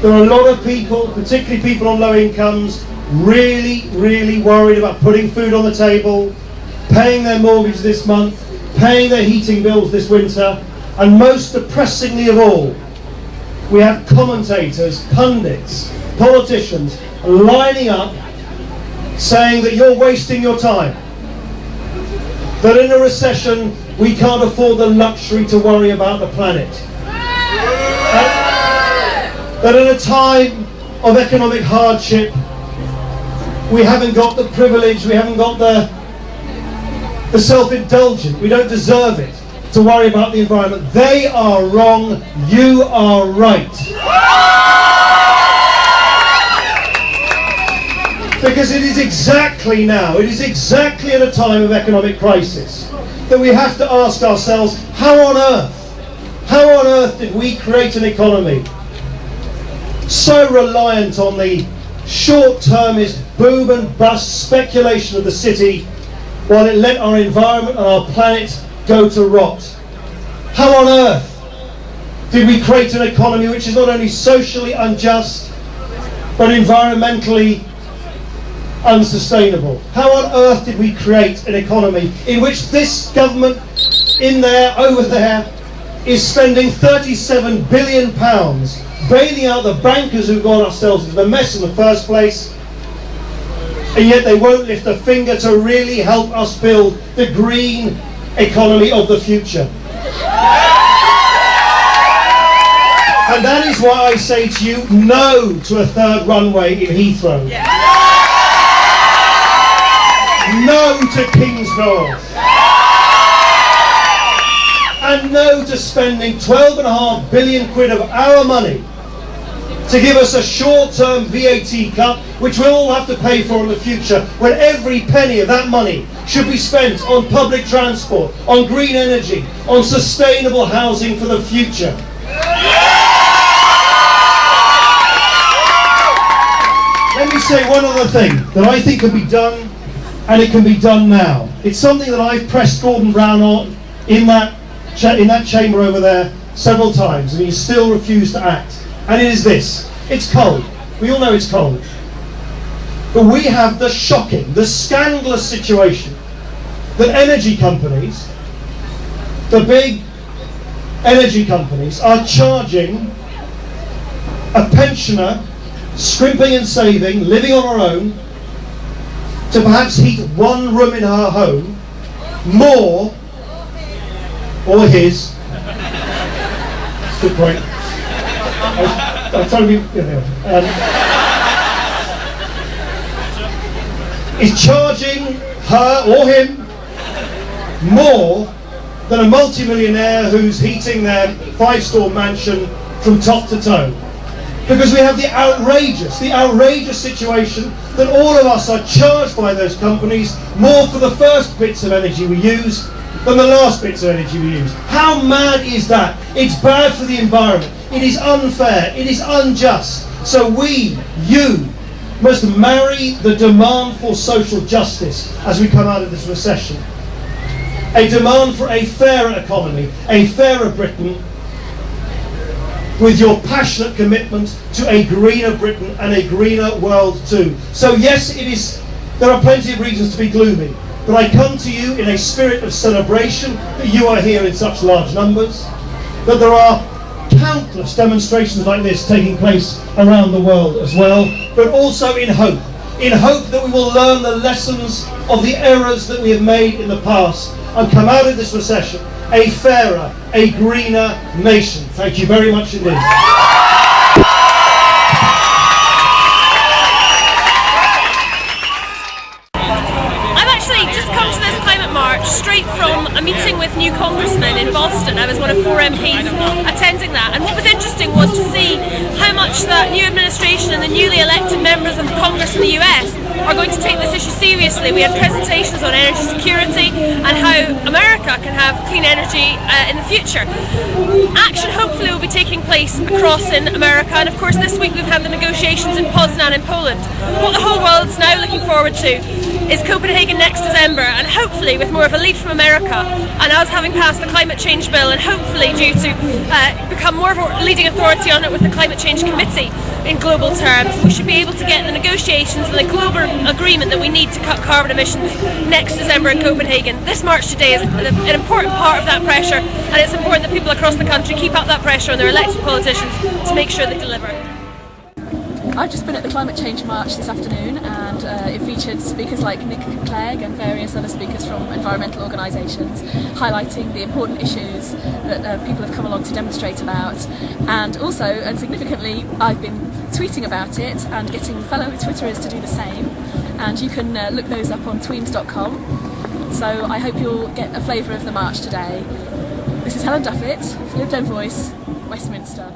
There are a lot of people, particularly people on low incomes, really worried about putting food on the table, paying their mortgage this month, paying their heating bills this winter, and most depressingly of all, we have commentators, pundits, politicians lining up saying that you're wasting your time, that in a recession we can't afford the luxury to worry about the planet, that in a time of economic hardship we haven't got the privilege, we haven't got the self-indulgence, we don't deserve it to worry about the environment. They are wrong, you are right. Because it is exactly now, it is exactly at a time of economic crisis that we have to ask ourselves, how on earth did we create an economy so reliant on the short-termist boom and bust speculation of the city while it let our environment and our planet go to rot? How on earth did we create an economy which is not only socially unjust but environmentally unsustainable? How on earth did we create an economy in which this government in there, over there, is spending £37 billion bailing out the bankers who got ourselves into the mess in the first place, and yet they won't lift a finger to really help us build the green economy of the future? And that is why I say to you, no to a third runway in Heathrow. No to King's North. And no to spending £12.5 billion of our money to give us a short-term VAT cut, which we'll all have to pay for in the future, when every penny of that money should be spent on public transport, on green energy, on sustainable housing for the future. Let me say one other thing that I think can be done, and it can be done now. It's something that I've pressed Gordon Brown on in that chamber over there several times, and he still refused to act. And it is this: it's cold. We all know it's cold. But we have the shocking, the scandalous situation that energy companies, the big energy companies, are charging a pensioner scrimping and saving, living on her own, to perhaps heat one room in her home more, or his. Good point. I'm trying to be, is charging her or him more than a multi-millionaire who's heating their 5-store mansion from top to toe. Because we have the outrageous situation that all of us are charged by those companies more for the first bits of energy we use than the last bits of energy we use. How mad is that? It's bad for the environment. It is unfair. It is unjust. So you must marry the demand for social justice as we come out of this recession. A demand for a fairer economy, a fairer Britain, with your passionate commitment to a greener Britain and a greener world too. So yes, there are plenty of reasons to be gloomy, but I come to you in a spirit of celebration that you are here in such large numbers, that there are countless demonstrations like this taking place around the world as well, but also in hope that we will learn the lessons of the errors that we have made in the past and come out of this recession a fairer, a greener nation. Thank you very much indeed. I've actually just come to this climate march straight from a meeting with new congressmen in Boston. I was one of 4 MPs attending that, and what was interesting was to see how much the new administration and the newly elected members of Congress in the US are going to take this issue seriously. We had presentations on energy security and how America can have clean energy in the future. Action hopefully will be taking place across in America, and of course this week we've had the negotiations in Poznan in Poland. What the whole world's now looking forward to is Copenhagen next December, and hopefully with more of a lead from America, and us having passed the climate change bill, and hopefully due to become more of a leading authority on it with the Climate Change Committee. security in global terms. We should be able to get the negotiations and the global agreement that we need to cut carbon emissions next December in Copenhagen. This march today is an important part of that pressure, and it's important that people across the country keep up that pressure on their elected politicians to make sure they deliver. I've just been at the Climate Change March this afternoon, and it featured speakers like Nick Clegg and various other speakers from environmental organisations highlighting the important issues that people have come along to demonstrate about. And also, and significantly, I've been tweeting about it and getting fellow Twitterers to do the same, and you can look those up on tweams.com. So I hope you'll get a flavour of the march today. This is Helen Duffett, Lib Dem Voice, Westminster.